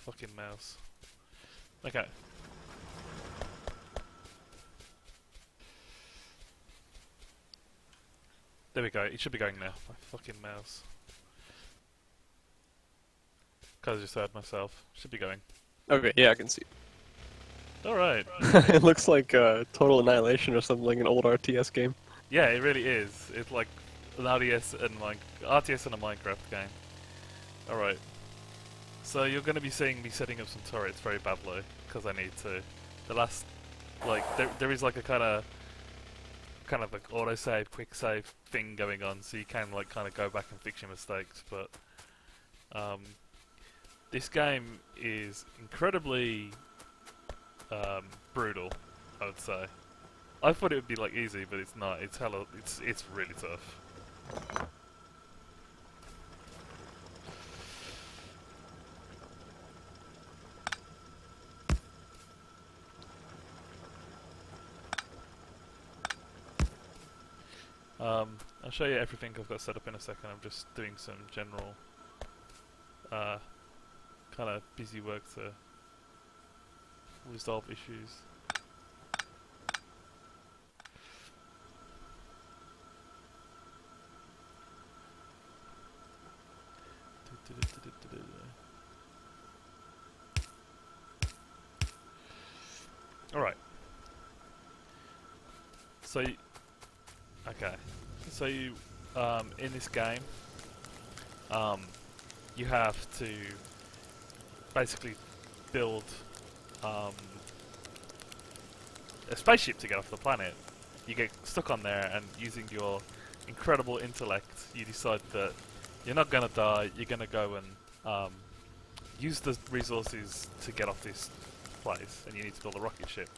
fucking mouse. Okay. There we go. It should be going now. My fucking mouse. Because I just heard myself. Should be going. Okay, yeah, I can see. Alright. It looks like Total Annihilation or something, like an old RTS game. Yeah, it really is. It's like an RTS and a Minecraft game. Alright. So you're going to be seeing me setting up some turrets very badly, because I need to. The last, like, there is like a kind of like auto-save, quick-save thing going on, so you can like kind of go back and fix your mistakes, but this game is incredibly brutal, I would say. I thought it would be like easy, but it's not. It's hella. It's really tough. I'll show you everything I've got set up in a second. I'm just doing some general kind of busy work to resolve issues. Alright. So, okay. So you, in this game, you have to basically build a spaceship to get off the planet. You get stuck on there, and using your incredible intellect, you decide that you're not going to die. You're going to go and use the resources to get off this place, and you need to build a rocket ship.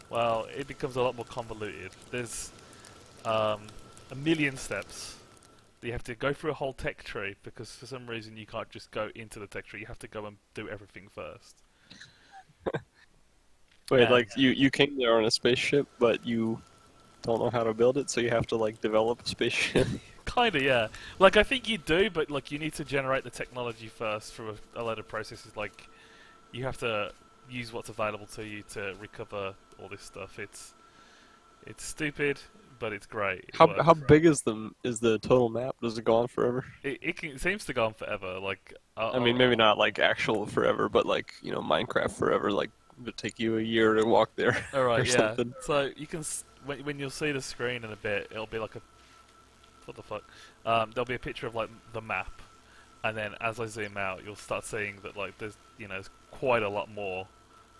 Well, it becomes a lot more convoluted. There's a million steps. You have to go through a whole tech tree, because for some reason you can't just go into the tech tree. You have to go and do everything first. Wait, And like you came there on a spaceship, but you don't know how to build it, so you have to like develop a spaceship. kinda, yeah. Like, I think you do, but like you need to generate the technology first through a load of processes. Like, you have to use what's available to you to recover all this stuff. It's stupid, but it's great. It How works. big is the total map? Does it go on forever? It seems to go on forever. Like, I mean, maybe not like actual forever, but like, you know, Minecraft forever. Like, it would take you a year to walk there or alright, yeah. something. So you can when you'll see the screen in a bit, it'll be like a what the fuck? There'll be a picture of like the map, and then as I zoom out, you'll start seeing that like there's quite a lot more.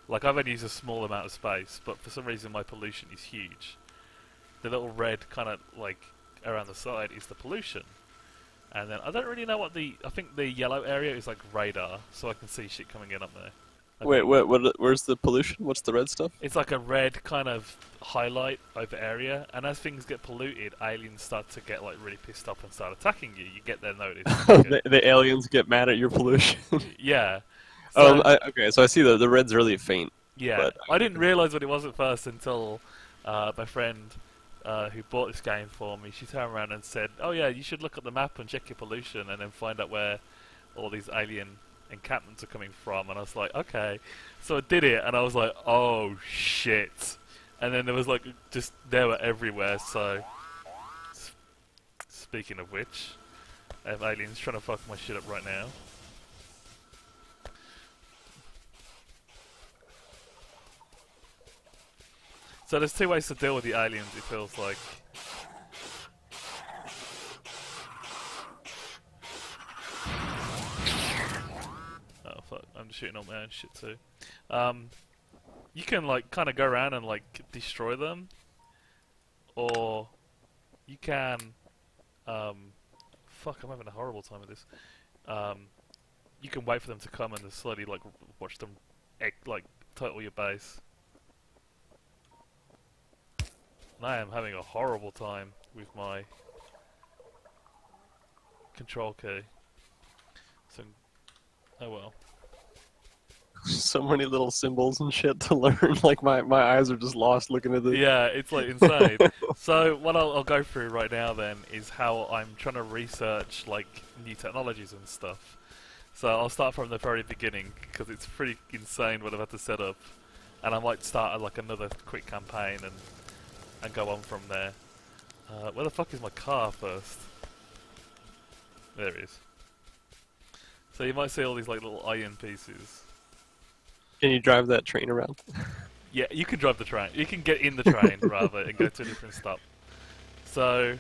Like, I've only used a small amount of space, but for some reason my pollution is huge. The little red kind of like around the side is the pollution, and then I don't really know what I think the yellow area is like radar, so I can see shit coming in up there. Wait, where's the pollution? What's the red stuff? It's like a red kind of highlight over area, and as things get polluted, aliens start to get like really pissed off and start attacking you. You get their notice. The aliens get mad at your pollution. Yeah. So, Okay, so I see the red's really faint. yeah, But I didn't realise what it was at first until my friend who bought this game for me, she turned around and said, "Oh yeah, you should look at the map and check your pollution, and then find out where all these alien encampments are coming from." And I was like, okay. So I did it, and I was like, oh shit. And then there was like, they were everywhere, so... Speaking of which, I have aliens trying to fuck my shit up right now. So there's two ways to deal with the aliens, it feels like. Oh fuck, I'm just shooting all my own shit too. You can like kind of go around and like destroy them, or you can, fuck, I'm having a horrible time with this. You can wait for them to come and just slowly like watch them like total your base. And I am having a horrible time with my control key. So, oh well. so many little symbols and shit to learn. Like my eyes are just lost looking at the. Yeah, it's like insane. So what I'll go through right now then is how I'm trying to research like new technologies and stuff. So I'll start from the very beginning because it's pretty insane what I've had to set up, and I might start like another quick campaign and go on from there. Where the fuck is my car first? There it is. So you might see all these like little iron pieces. Can you drive that train around? Yeah, you can drive the train. You can get in the train rather and go to a different stop. So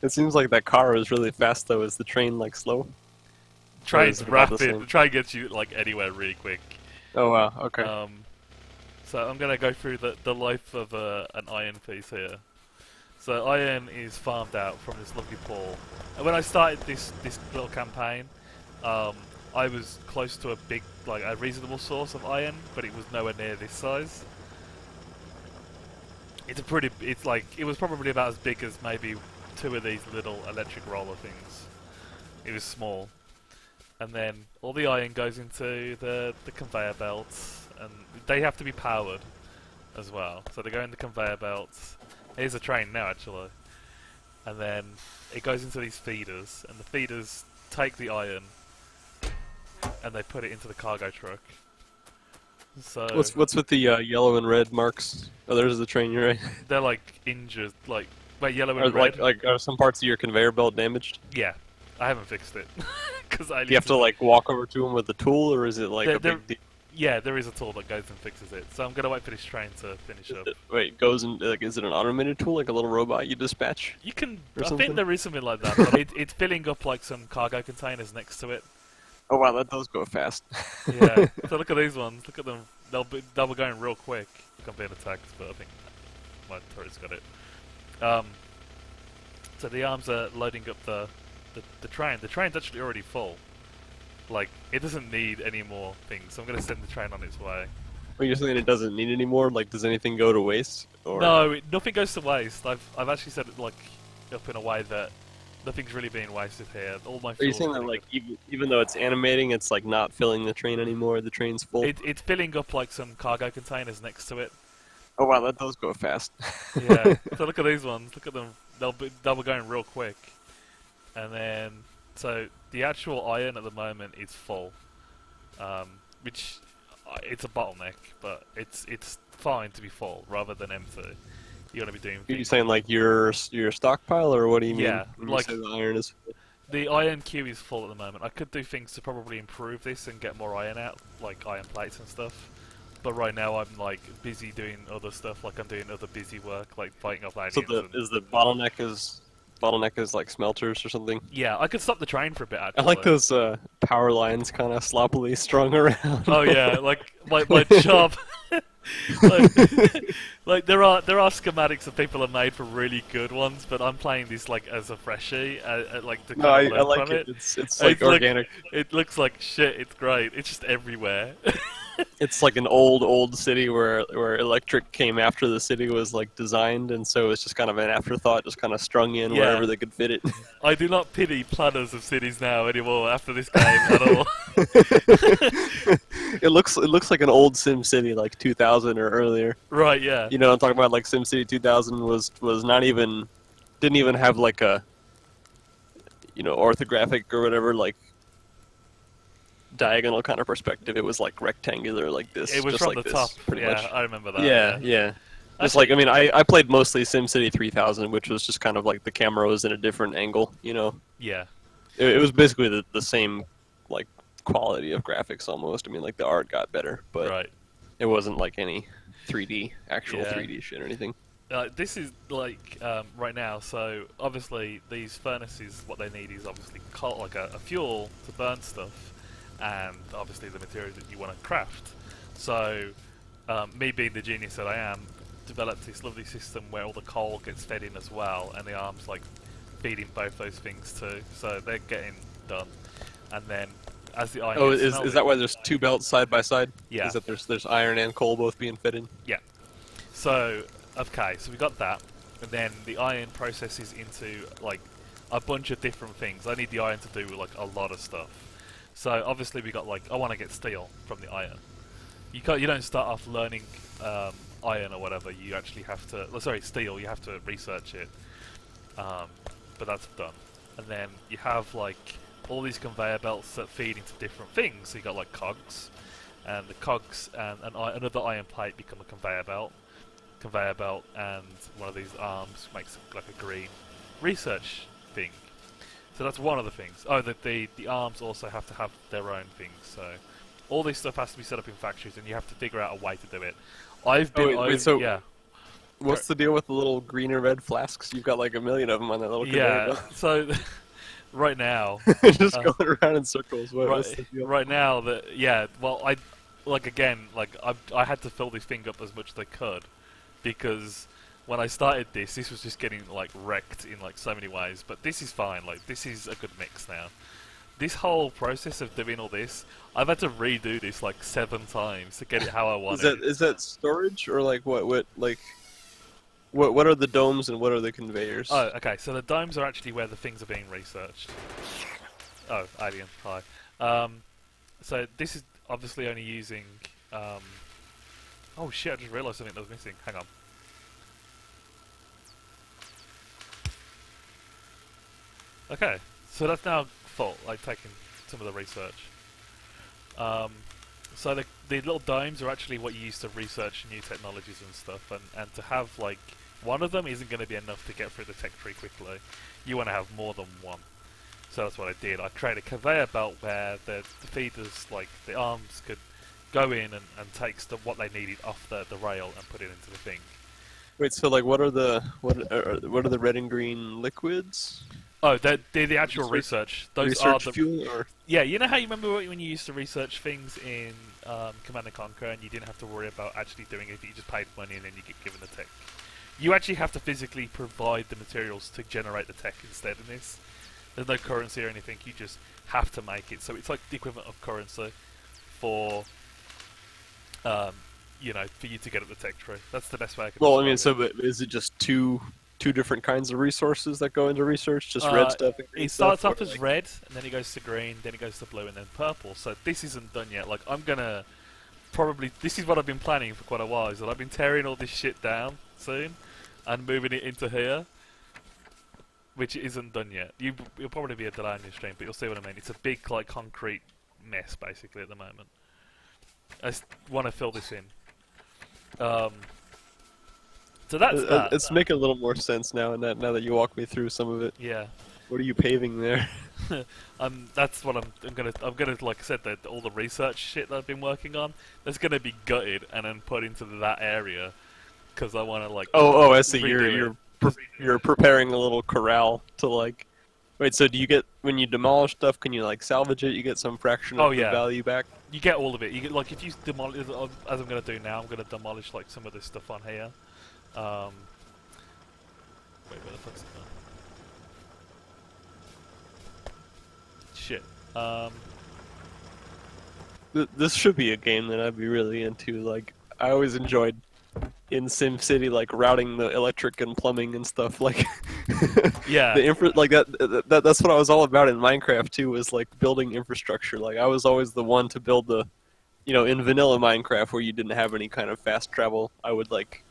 It seems like that car is really fast though. Is the train like slow? train's it about the rapid. same? The train gets you like anywhere really quick. Oh wow, okay. So I'm gonna go through the life of an iron piece here. So iron is farmed out from this lucky pool. And when I started this little campaign, I was close to a reasonable source of iron, but it was nowhere near this size. It was probably about as big as maybe 2 of these little electric roller things. It was small. And then all the iron goes into the conveyor belts, and they have to be powered as well. So they go in the conveyor belts. Here's a train now, actually. And then it goes into these feeders, and the feeders take the iron and they put it into the cargo truck. So What's with the yellow and red marks? Oh, there's the train. You're right. they're like injured, like yellow and red. Are some parts of your conveyor belt damaged? Yeah, I haven't fixed it because Do you have to like walk over to them with a tool, or is it like a big deal? Yeah, there is a tool that goes and fixes it. So I'm gonna wait for this train to finish up. Wait, goes and like, is it an automated tool, like a little robot you dispatch? You can. Or I something? think there is something like that, but it's filling up like some cargo containers next to it. Oh wow, that does go fast. Yeah. So look at these ones. Look at them. They'll be going real quick. I'm being attacked, but I think my turret's got it. So the arms are loading up the train. The train's actually already full. Like, it doesn't need any more things, so I'm going to send the train on its way. Are you saying it doesn't need any more? Like, does anything go to waste? Or... No, nothing goes to waste. I've actually set it, like, up in a way that nothing's really being wasted here. All my Are you saying that, like, even though it's animating, it's, like, not filling the train anymore? The train's full? It's filling up, like, some cargo containers next to it. Oh wow, that does go fast. Yeah. So look at these ones. Look at them. They'll be going real quick. And then, so the actual iron at the moment is full, which it's a bottleneck, but it's fine to be full rather than empty. You want to be doing. Are you saying like your stockpile, or what do you mean? Yeah, when like you say the iron is. The iron queue is full at the moment. I could do things to probably improve this and get more iron out, like iron plates and stuff. But right now I'm like busy doing other stuff, like I'm doing other busy work, like fighting off aliens. So the bottleneck is like smelters or something? Yeah, I could stop the train for a bit actually. I like those power lines kind of sloppily strung around. Oh yeah, like my job. like there are schematics that people have made for really good ones, but I'm playing this like as a freshie, like to kind of I learn like from it. It's like organic. It looks like shit. It's great. It's just everywhere. It's like an old city where electric came after the city was like designed, and so it's just kind of an afterthought, just kind of strung in wherever they could fit it. I do not pity planners of cities now anymore after this game at all. It looks like an old Sim City, like 2000 or earlier. Right, yeah. You know what I'm talking about? Like Sim City 2000 was not even, didn't even have like a, orthographic or whatever, like diagonal kind of perspective. It was like rectangular, like this. It was just from like the this, top. pretty yeah, much. I remember that. Yeah. Just like, I mean, I played mostly SimCity 3000, which was just kind of like the camera was in a different angle, Yeah. It was basically the same, like, quality of graphics almost. I mean, like, the art got better, but Right. it wasn't like any 3D, actual Yeah. 3D shit or anything. This is like right now. So obviously these furnaces, what they need is obviously coal, like a fuel to burn stuff, and obviously the materials that you want to craft. So me being the genius that I am, developed this lovely system where all the coal gets fed in as well, and the arms like feeding both those things too. So they're getting done, and then as the iron. Oh, gets is that why there's two belts side by side? Yeah. Is that there's iron and coal both being fed in? Yeah. So, okay, so we got that, and then the iron processes into like a bunch of different things. I need the iron to do like a lot of stuff. So obviously we got like, I want to get steel from the iron. You don't start off learning iron or whatever. You actually have to, steel. You have to research it. But that's done. And then you have like all these conveyor belts that feed into different things. So you got like cogs, and the cogs and another iron plate become a conveyor belt, and one of these arms makes like a green research thing. So that's one of the things. Oh, the arms also have to have their own things. So all this stuff has to be set up in factories, and you have to figure out a way to do it. Yeah. What's the deal with the little green and red flasks? You've got like a million of them on that little conveyor belt. So right now, just going around in circles. What's the deal? Right now, well, I had to fill this thing up as much as I could, because when I started this was just getting like wrecked in like so many ways. But this is fine. Like this is a good mix now. This whole process of doing all this, I've had to redo this like 7 times to get it how I want it. Is that storage or like what are the domes and what are the conveyors? Oh, okay. So the domes are actually where the things are being researched. Oh, alien. Hi. So this is obviously only using. Oh shit! I just realised something that was missing. Hang on. Okay, so that's now full. Like taking some of the research. So the little domes are actually what you use to research new technologies and stuff, and to have like one of them isn't going to be enough to get through the tech tree quickly. You want to have more than one. So that's what I did. I created a conveyor belt where the feeders, like the arms, could go in and take what they needed off the rail and put it into the thing. Wait, so like what are the red and green liquids? Oh, they're the actual research. Those research are the fuel, or? Yeah, you know how you remember when you used to research things in Command & Conquer and you didn't have to worry about actually doing it, you just paid money and then you get given the tech. You actually have to physically provide the materials to generate the tech instead in this. There's no currency or anything, you just have to make it. So it's like the equivalent of currency for, for you to get at the tech tree. That's the best way I can Well, I mean, describe so is it just two different kinds of resources that go into research? Just red stuff and green stuff? It starts off as red, and then it goes to green, then it goes to blue, and then purple. So this isn't done yet. Like, I'm gonna this is what I've been planning for quite a while, is that I've been tearing all this shit down soon, and moving it into here, which isn't done yet. You'll probably be a delay on your stream, but you'll see what I mean. It's a big, like, concrete mess, basically, at the moment. I just want to fill this in. So that's that. It's making a little more sense now, now that you walk me through some of it. Yeah. What are you paving there? That's what I'm gonna like I said, that all the research shit that I've been working on, that's gonna be gutted and then put into that area, because I want to like. Oh, I see. You're preparing a little corral to like. Wait, so do you get, when you demolish stuff, can you like salvage it? You get some fraction of the value back? You get all of it. You get, like, if you demolish, as I'm gonna do now, I'm gonna demolish like some of this stuff on here. Wait, where the fuck's it gone? Shit. This should be a game that I'd be really into. Like, I always enjoyed in SimCity, like routing the electric and plumbing and stuff. Like, yeah, that's what I was all about in Minecraft too. Was like building infrastructure. Like, I was always the one to build the, in vanilla Minecraft where you didn't have any kind of fast travel. I would like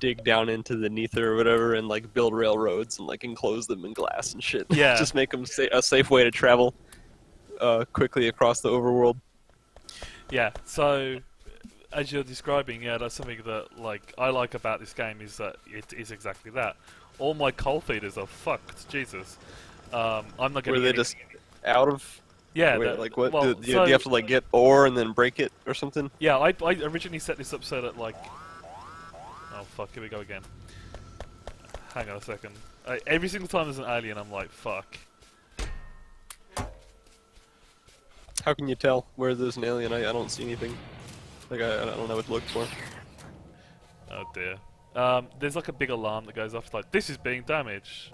dig down into the nether or whatever and like build railroads and like enclose them in glass and shit. Yeah, just make them a safe way to travel quickly across the overworld. Yeah, so as you're describing, yeah, that's something that like I like about this game, is that it is exactly that. All my coal feeders are fucked. Jesus, I'm not going to. Were they just out of? Yeah. Wait, like what? Do you have to like get ore and then break it or something? Yeah, I originally set this up so that like. Oh fuck! Here we go again. Hang on a second. Every single time there's an alien, I'm like, fuck. How can you tell where there's an alien? I don't see anything. Like, I don't know what to look for. Oh dear. There's like a big alarm that goes off. It's like, this is being damaged.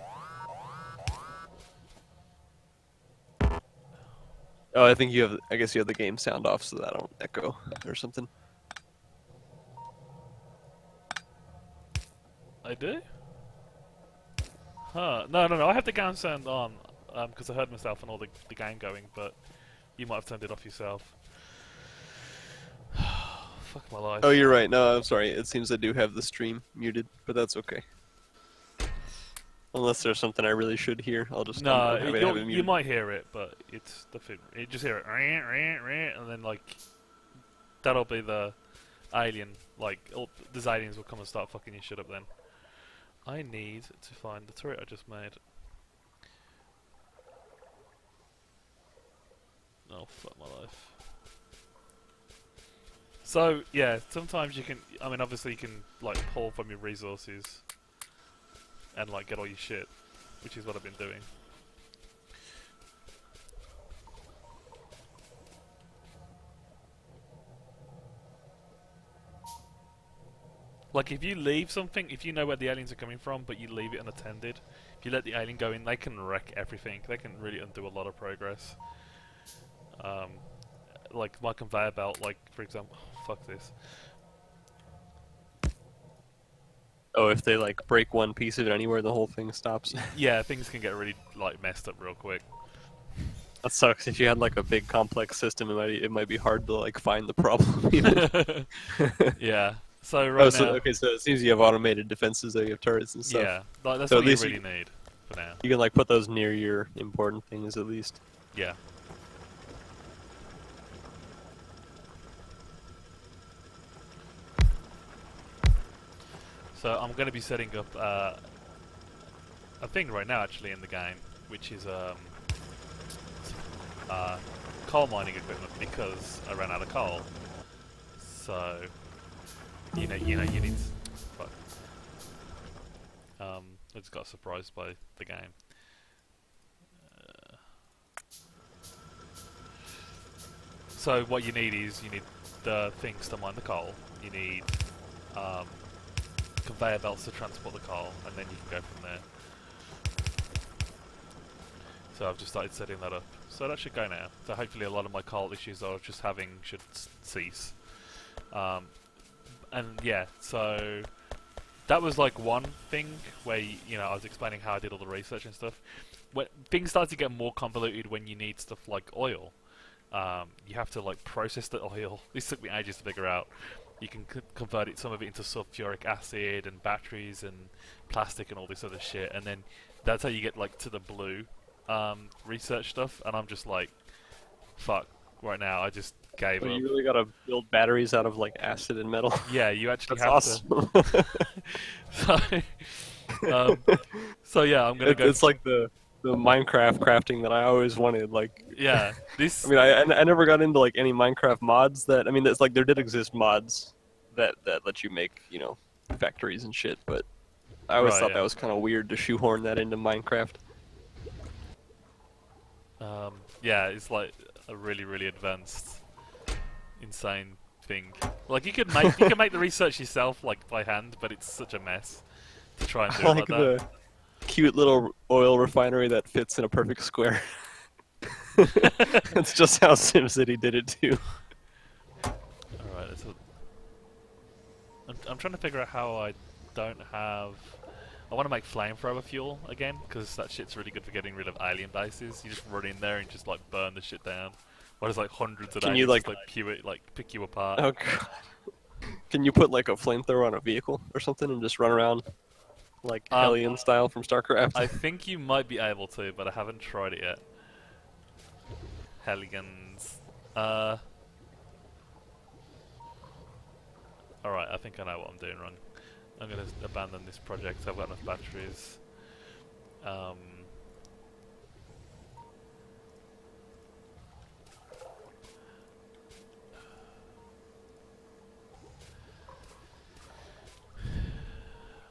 Oh, I think you have. I guess you have the game sound off so that I don't echo or something. I do? Huh. No. I have the game sound on because I heard myself and all the game going, but you might have turned it off yourself. Fuck my life. Oh, you're right. No, I'm sorry. It seems I do have the stream muted, but that's okay. Unless there's something I really should hear, I'll just No, I'm happy to have it you muted. might hear it, but it's the thing. You just hear it, and then like that'll be the alien. Like all these aliens will come and start fucking your shit up. Then I need to find the turret I just made. Oh fuck my life. So yeah, sometimes you can. I mean, obviously you can like pull from your resources and like get all your shit, which is what I've been doing. Like if you leave something, if you know where the aliens are coming from, but you leave it unattended, if you let the alien go in, they can wreck everything. They can really undo a lot of progress. Um, like my conveyor belt, like for example, fuck this. Oh, if they like break one piece of it anywhere, the whole thing stops. Yeah, things can get really like messed up real quick. That sucks. If you had like a big complex system, it might be hard to like find the problem. Even. Yeah. So Oh, right so now, okay, so it seems you have automated defenses, though you have turrets and stuff. yeah, like, that's So what at you least really need for now. you can like put those near your important things at least. Yeah. So I'm going to be setting up a thing right now, actually, in the game, which is coal mining equipment because I ran out of coal. So you need. Fuck. I just got surprised by the game. So what you need is you need the things to mine the coal. You need conveyor belts to transport the coal, and then you can go from there. So I've just started setting that up. So that should go now. So hopefully a lot of my coal issues I was just having should cease. And yeah, so that was like one thing where I was explaining how I did all the research and stuff. When things start to get more convoluted when you need stuff like oil. You have to like process the oil. This took me ages to figure out. You can convert some of it into sulfuric acid and batteries and plastic and all this other shit, and then that's how you get like to the blue research stuff. And I'm just like, fuck. Right now, I just gave So up. you really gotta build batteries out of like acid and metal. Yeah, you actually That's have awesome. to. So yeah, I'm gonna go. It's like the Minecraft crafting that I always wanted. Like, Yeah, this. I mean, I never got into like any Minecraft mods that. I mean, it's like there did exist mods that let you make factories and shit, but I always Right, thought yeah. that was kind of weird to shoehorn that into Minecraft. Yeah, it's like a really, really advanced, insane thing. Like you can make the research yourself, like by hand, but it's such a mess to try and do I it like like the cute little oil refinery that fits in a perfect square. that. That's just how SimCity did it too. Alright, I'm trying to figure out how I don't have. I want to make flamethrower fuel again because that shit's really good for getting rid of alien bases. You just run in there and just like burn the shit down. While there's like hundreds of Can aliens you, like- just, pick you apart. Oh god. Can you put like a flamethrower on a vehicle or something and just run around like Hellion style from StarCraft? I think you might be able to, but I haven't tried it yet. Hellions. Alright, I think I know what I'm doing wrong. I'm gonna abandon this project. I've got enough batteries.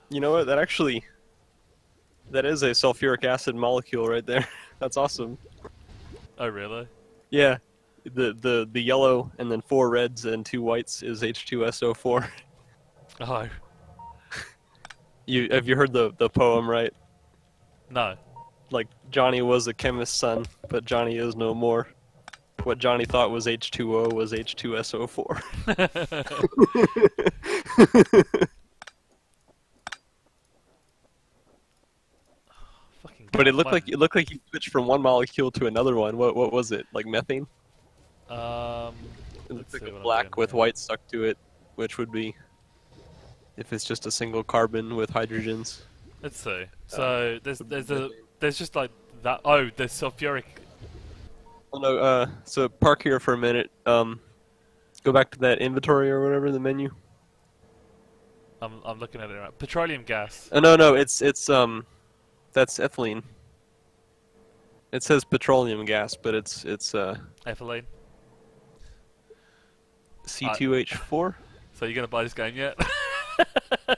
You know what? That is a sulfuric acid molecule right there. That's awesome. Oh really? Yeah. The yellow and then 4 reds and 2 whites is H2SO4. Oh Have you heard the poem, right? no. Like Johnny was a chemist's son, but Johnny is no more. What Johnny thought was H2O was H2SO4. Fucking. But it God, looked like you switched from one molecule to another one. What was it? Like methane? Um. It Let's looks like see a what I'm black doing with here. white stuck to it, which would be if it's just a single carbon with hydrogens. Let's see. Uh, So there's just like that. Oh, there's sulfuric. oh no, so park here for a minute. Go back to that inventory or whatever, the menu. I'm looking at it right. Petroleum gas. Oh no, no, it's that's ethylene. It says petroleum gas, but it's Ethylene. C2H4 So you gonna buy this game yet?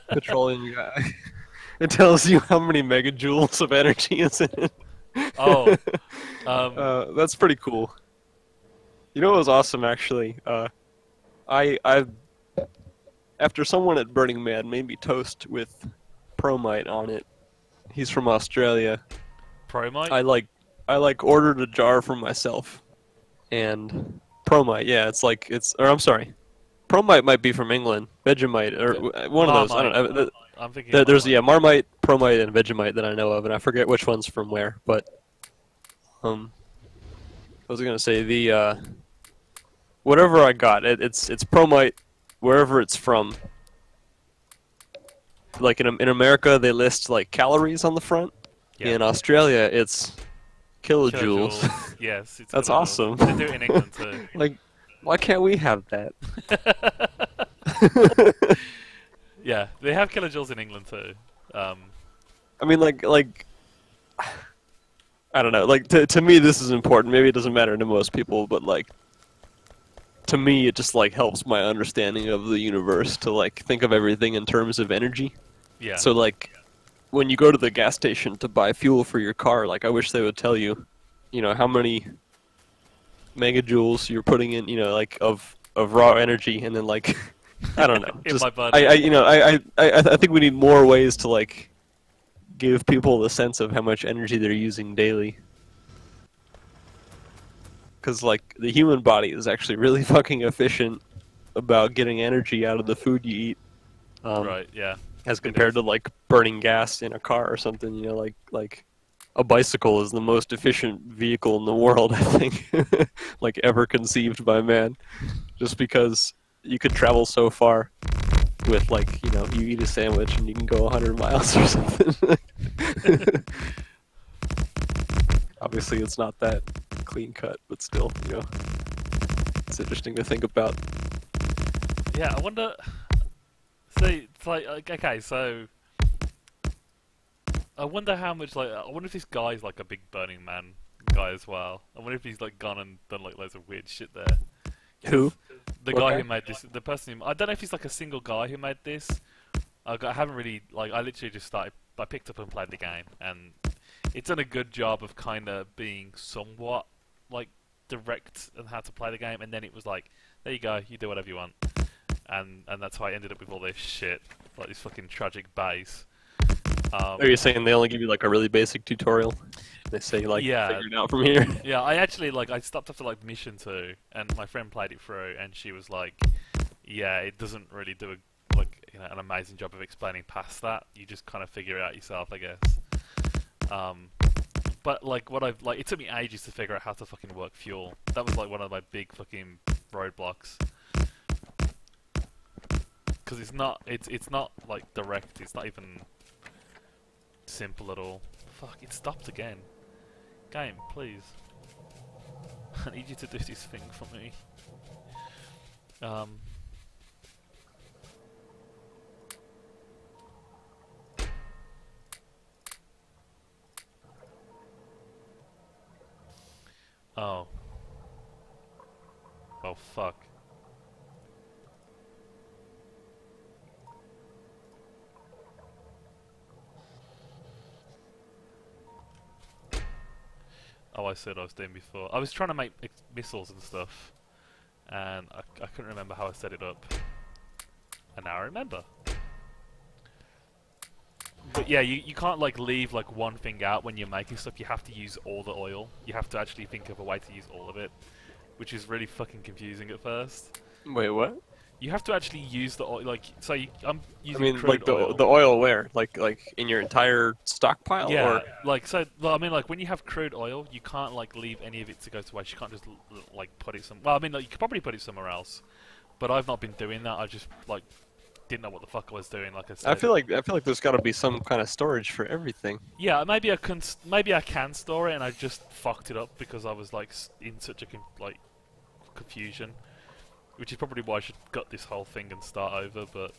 petroleum gas. It tells you how many megajoules of energy is in it. Oh. That's pretty cool. You know what was awesome actually? I after someone at Burning Man made me toast with Promite on it. He's from Australia. Promite. I ordered a jar for myself, and Promite. Yeah, or I'm sorry, Promite might be from England. Vegemite or one of those. I don't know. I'm thinking. There's Marmite, Promite, and Vegemite that I know of, and I forget which one's from where. But I was gonna say the whatever I got, it's Promite wherever it's from. Like in America, they list like calories on the front. Yeah. In Australia, it's kilojoules. Yes, it's That's kilojoules. awesome. They do it in England too. Like, why can't we have that? Yeah, they have kilojoules in England too. I mean, I don't know. Like, to me, this is important. Maybe it doesn't matter to most people, but like, to me, it just like helps my understanding of the universe to like think of everything in terms of energy. Yeah. So like, when you go to the gas station to buy fuel for your car, like I wish they would tell you, how many megajoules you're putting in, like of raw energy, and then like, I don't know. In just, my bud. I think we need more ways to like give people the sense of how much energy they're using daily. Because like the human body is actually really fucking efficient about getting energy out of the food you eat. Right. Yeah. As compared to like burning gas in a car or something, like a bicycle is the most efficient vehicle in the world, I think, like ever conceived by man, just because you could travel so far with like, you eat a sandwich and you can go 100 miles or something. Obviously it's not that clean cut, but still, it's interesting to think about. Yeah, I wonder. See, it's like okay, so I wonder how much I wonder if this guy's like a big Burning Man guy as well. I wonder if he's like gone and done like loads of weird shit there. Who? The guy who made this, the person who, I don't know if he's like a single guy who made this. I haven't really I literally just started. I picked up and played the game, and it's done a good job of kind of being somewhat like direct on how to play the game, and then it was like, there you go, you do whatever you want. And that's how I ended up with all this shit, like this fucking tragic base. Are you saying they only give you like a really basic tutorial? They say like, figure it out from here. Yeah, I actually I stopped after like mission 2, and my friend played it through, and she was like, yeah, it doesn't really do an amazing job of explaining past that. You just kind of figure it out yourself, I guess. But like it took me ages to figure out how to fucking work fuel. That was like one of my big fucking roadblocks. Because it's not like direct. It's not even simple at all. Fuck! It stopped again. Game, please. I need you to do this thing for me. Oh. Oh fuck. Oh, I said I was doing before. I was trying to make missiles and stuff, and I couldn't remember how I set it up. And now I remember. But yeah, you can't like leave like one thing out when you're making stuff. You have to use all the oil. You have to actually think of a way to use all of it, which is really fucking confusing at first. Wait, what? You have to actually use the oil, like, so I'm using I mean, crude like oil. the oil where? Like in your entire stockpile? Yeah, or? like, so, I mean, like, when you have crude oil, you can't, like, leave any of it to go to waste. You can't just, like, put it well, I mean, like, you could probably put it somewhere else, but I've not been doing that. I just, like, didn't know what the fuck I was doing. Like I I said. feel like there's got to be some kind of storage for everything. Yeah, maybe I can store it, and I just fucked it up because I was like in such a confusion, which is probably why I should gut this whole thing and start over. But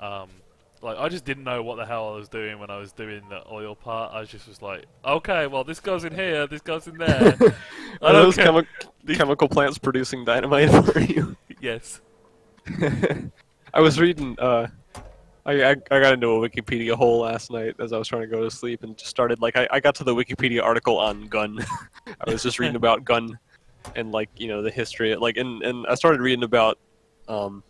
um, like I just didn't know what the hell I was doing when I was doing the oil part. I just was like, okay, well this goes in here, this goes in there. I Are don't those care. chemical plants producing dynamite for you? Yes. I was reading. I got into a Wikipedia hole last night as I was trying to go to sleep and just started like I got to the Wikipedia article on gun. I was just reading about gun and like the history like and I started reading about um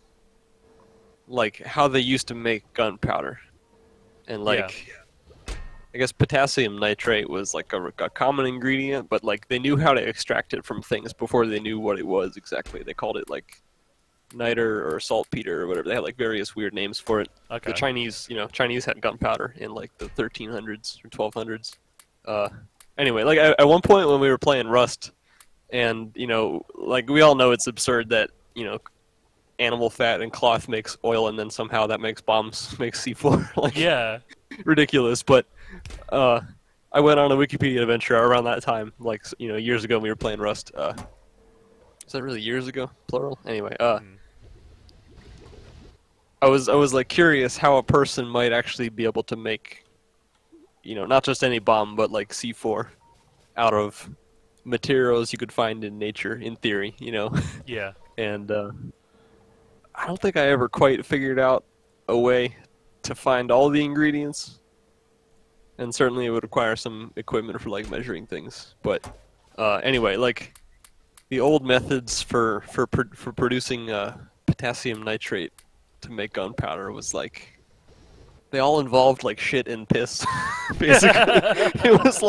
like how they used to make gunpowder and Yeah. like I guess potassium nitrate was like a common ingredient, but like they knew how to extract it from things before they knew what it was exactly. They called it like niter or saltpeter or whatever. They had like various weird names for it. The Okay. Chinese had gunpowder in like the 1300s or 1200s. Anyway, like at one point when we were playing Rust, and like we all know it's absurd that animal fat and cloth makes oil, and then somehow that makes bombs, makes C4. Like Yeah. ridiculous. But I went on a Wikipedia adventure around that time, like years ago when we were playing Rust. Is that really years ago? Plural. Anyway, Hmm. I was like curious how a person might actually be able to make, not just any bomb, but like C4 out of materials you could find in nature, in theory, Yeah. and I don't think I ever quite figured out a way to find all the ingredients, and certainly it would require some equipment for like measuring things. But anyway, like the old methods for producing potassium nitrate to make gunpowder was like they all involved like shit and piss. Basically, it was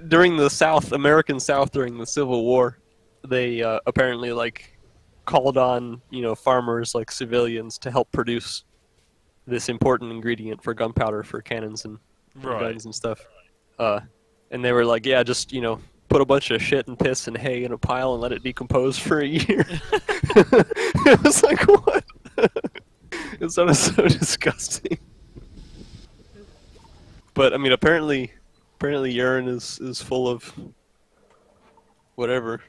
during the American South during the Civil War, they apparently like called on farmers like civilians to help produce this important ingredient for gunpowder for cannons and Right. guns and stuff. Uh, and they were like, yeah, just put a bunch of shit and piss and hay in a pile and let it decompose for a year. It was like, what? It sounded so disgusting. But I mean, apparently urine is full of whatever,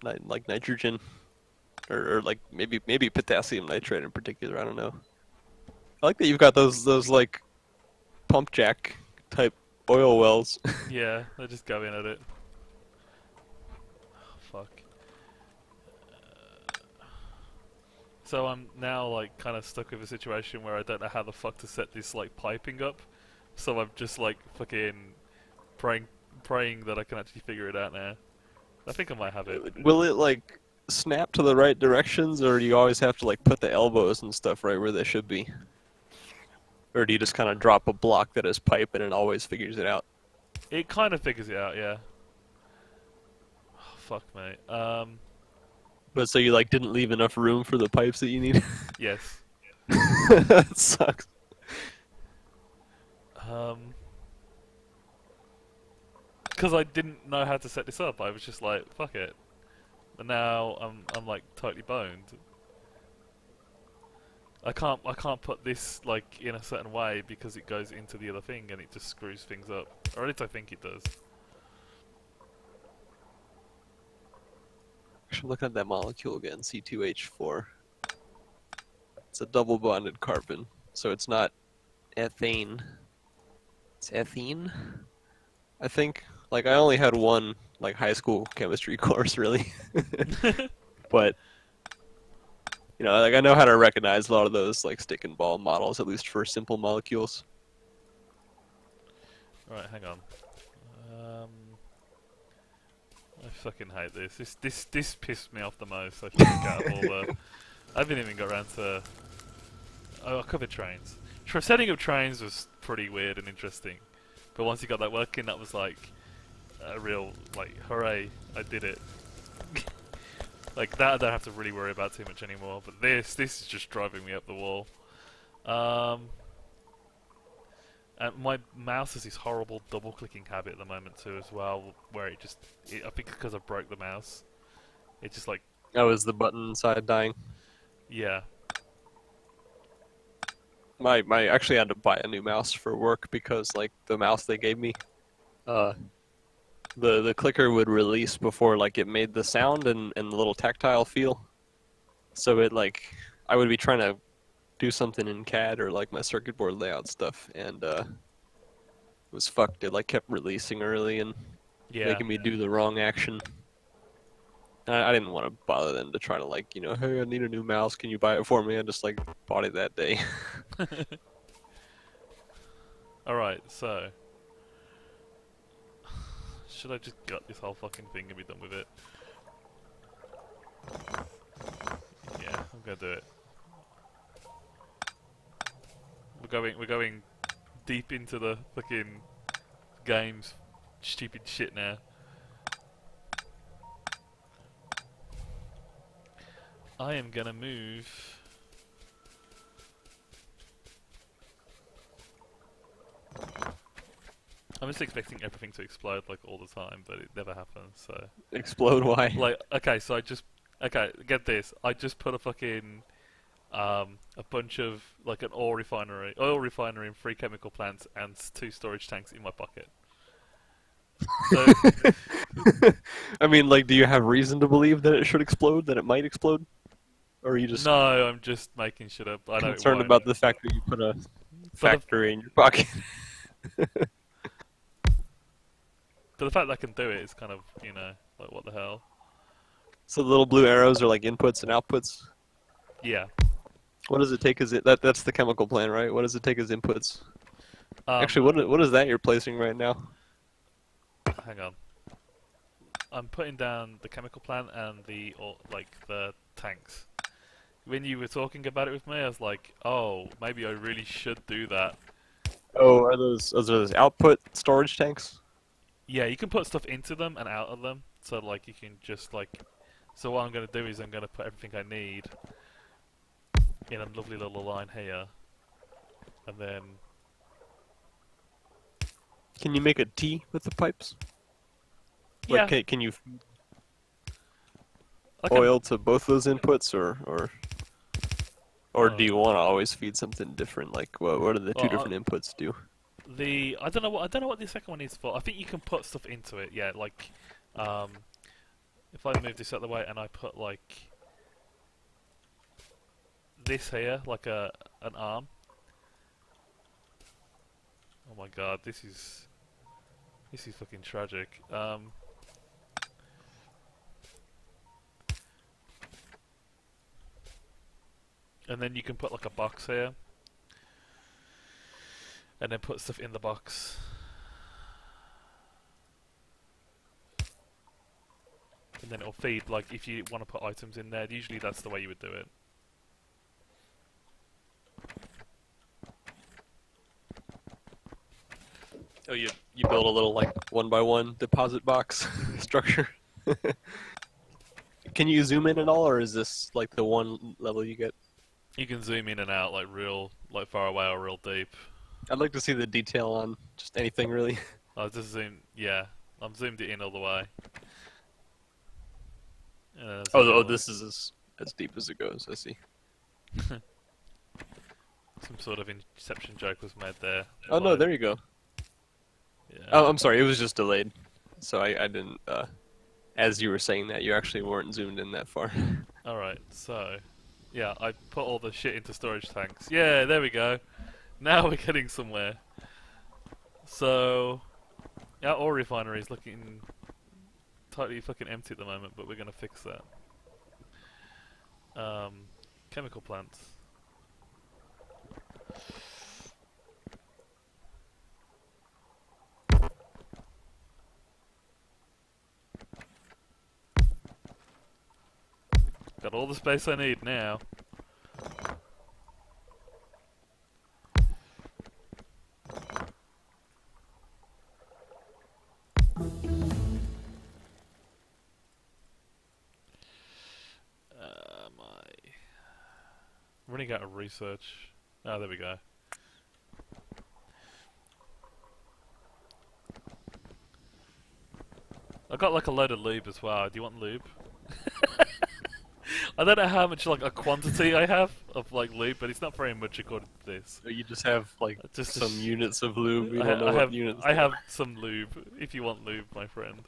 like nitrogen, or like maybe potassium nitrate in particular. I don't know. I like that you've got those like pump jack type oil wells. Yeah. They're just going at it. Oh, fuck. So I'm now like kind of stuck with a situation where I don't know how the fuck to set this like piping up. So I'm just like fucking praying, praying that I can actually figure it out now. I think I might have it. Will it like snap to the right directions, or do you always have to like put the elbows and stuff right where they should be? Or do you just kind of drop a block that is pipe and it always figures it out? It kind of figures it out, yeah. Oh, fuck, mate. But so you like didn't leave enough room for the pipes that you need? Yes. That sucks. Because I didn't know how to set this up. I was just like, fuck it. And now I'm like totally boned. I can't put this like in a certain way because it goes into the other thing and it just screws things up. Or at least I think it does. I should look at that molecule again, C2H4. It's a double bonded carbon, so it's not ethane. It's ethene, I think. Like I only had one like high school chemistry course really, but like I know how to recognize a lot of those like stick and ball models, at least for simple molecules. Right, hang on. I fucking hate this. This pissed me off the most. I think out of all the. I haven't even got around to. Oh, I covered trains. Setting up trains was pretty weird and interesting, but once you got that working, that was like a real like hooray! I did it. Like that, I don't have to really worry about too much anymore. But this is just driving me up the wall. And my mouse has this horrible double-clicking habit at the moment too, as well, where I think because I broke the mouse, it just like Oh, is the button side dying? Yeah. My actually had to buy a new mouse for work because like the mouse they gave me, uh, the clicker would release before like it made the sound and the little tactile feel. So it like I would be trying to do something in CAD or like my circuit board layout stuff, and it was fucked. It like kept releasing early and Yeah. making me do the wrong action. I didn't want to bother them to try to like, hey, I need a new mouse. Can you buy it for me? I just like bought it that day. Alright, so. Should I just gut this whole fucking thing and be done with it? Yeah, I'm gonna do it. We're going deep into the fucking game's stupid shit now. I am gonna move. I'm just expecting everything to explode like all the time, but it never happens. So, Explode? Why? like, okay, so okay, get this. I just put a fucking a bunch of like an oil refinery, and 3 chemical plants and 2 storage tanks in my pocket. So I mean, like, do you have reason to believe that it should explode? That it might explode? Or are you just no, I'm just making shit up. I know it concerned won't. about the fact that you put a But factory in your pocket? the fact that I can do it is kind of, like what the hell? So the little blue arrows are like inputs and outputs. Yeah. What does it take as that's the chemical plant, right? What does it take as inputs? Um, Actually, what is that you're placing right now? Hang on. I'm putting down the chemical plant and the tanks. When you were talking about it with me, I was like, oh, maybe I really should do that. Oh, are those output storage tanks? Yeah, you can put stuff into them and out of them. So like you can just like. So what I'm gonna do is I'm gonna put everything I need in a lovely little line here, and then Can you make a T with the pipes? yeah, Like, can you I can. oil to both those inputs, or Oh, do you want to always feed something different? Like, what do the two well, different inputs do? I don't know what the second one is for. I think you can put stuff into it. Yeah, like um, if I move this out of the way and I put like this here, like an arm. Oh my god, this is fucking tragic. And then you can put like a box here, and then put stuff in the box. And then it'll feed, like, if you want to put items in there, usually that's the way you would do it. Oh, you build a little like 1x1 deposit box structure. Can you zoom in at all, or is this like the one level you get? You can zoom in and out, like, like, far away or real deep. I'd like to see the detail on just anything really. I just yeah, I've zoomed it in all the way. Oh, this is as deep as it goes. I see. Some sort of Inception joke was made there. Oh no, there you go. Yeah. Oh, I'm sorry, it was just delayed, so I didn't. As you were saying that, you actually weren't zoomed in that far. Alright, so yeah, I put all the shit into storage tanks. Yeah, there we go. Now we're getting somewhere. So our ore refinery is looking totally fucking empty at the moment, but we're gonna fix that. Chemical plants. Got all the space I need now. Running out of research. Oh, there we go. I got like a load of lube as well. Do you want lube? I don't know how much like a quantity I have of like lube, but it's not very much according to this. So you just have like Just some units of lube. You I, don't know I what have units. I have some lube if you want lube, my friend.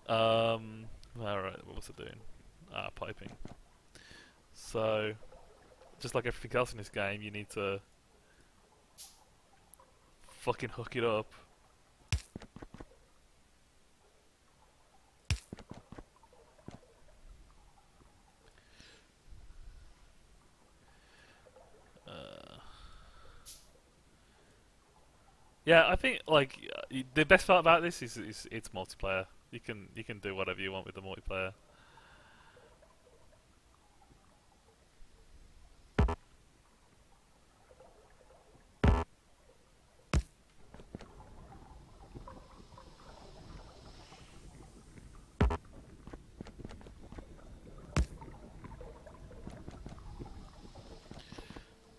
Alright, what was it doing? Piping. So, just like everything else in this game, you need to fucking hook it up. Yeah, I think like the best part about this is it's multiplayer. You can do whatever you want with the multiplayer.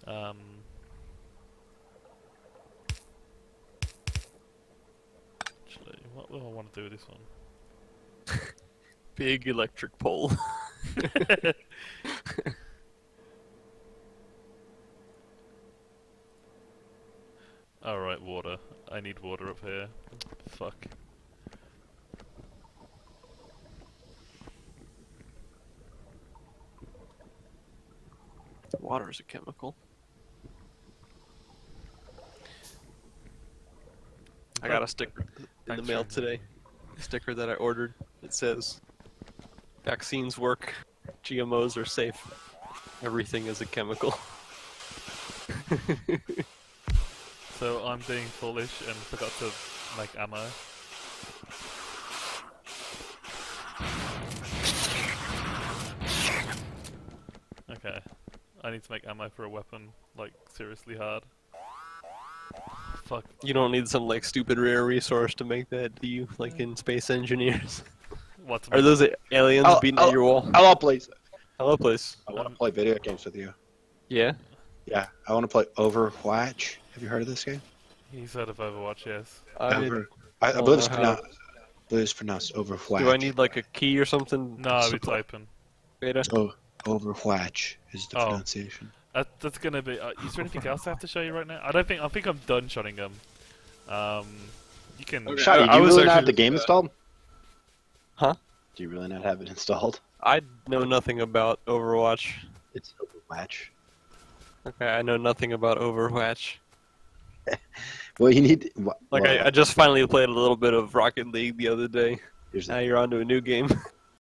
Um, actually, what do I want to do with this one? Big electric pole. Alright, water. I need water up here. Fuck. Water is a chemical. I got a sticker in the mail today. A sticker that I ordered. It says, "Vaccines work. GMOs are safe. Everything is a chemical." So I'm being foolish and forgot to make ammo. Okay. I need to make ammo for a weapon, like, seriously hard. Fuck. You don't need some like stupid rare resource to make that, do you? Like in Space Engineers. What's Are those aliens beating at your wall? Hello, please. Hello, place. I want to play video games with you. Yeah. Yeah, I want to play Overwatch. Have you heard of this game? He's heard of Overwatch, yes. I believe it's don't know how- pronounced Overwatch. Do I need like a key or something? No, it's Supply- open. Beta. Oh, Overwatch is the Oh. pronunciation. That's gonna be. Is there anything else I have to show you right now? I think I'm done shotting them. You can. Okay. Shotty, do I you was really not have actually- the game installed? Huh? Do you really not have it installed? I know nothing about Overwatch. It's Overwatch. Okay, I know nothing about Overwatch. Well, you need. Like I just finally played a little bit of Rocket League the other day. Here's Now the, you're onto a new game.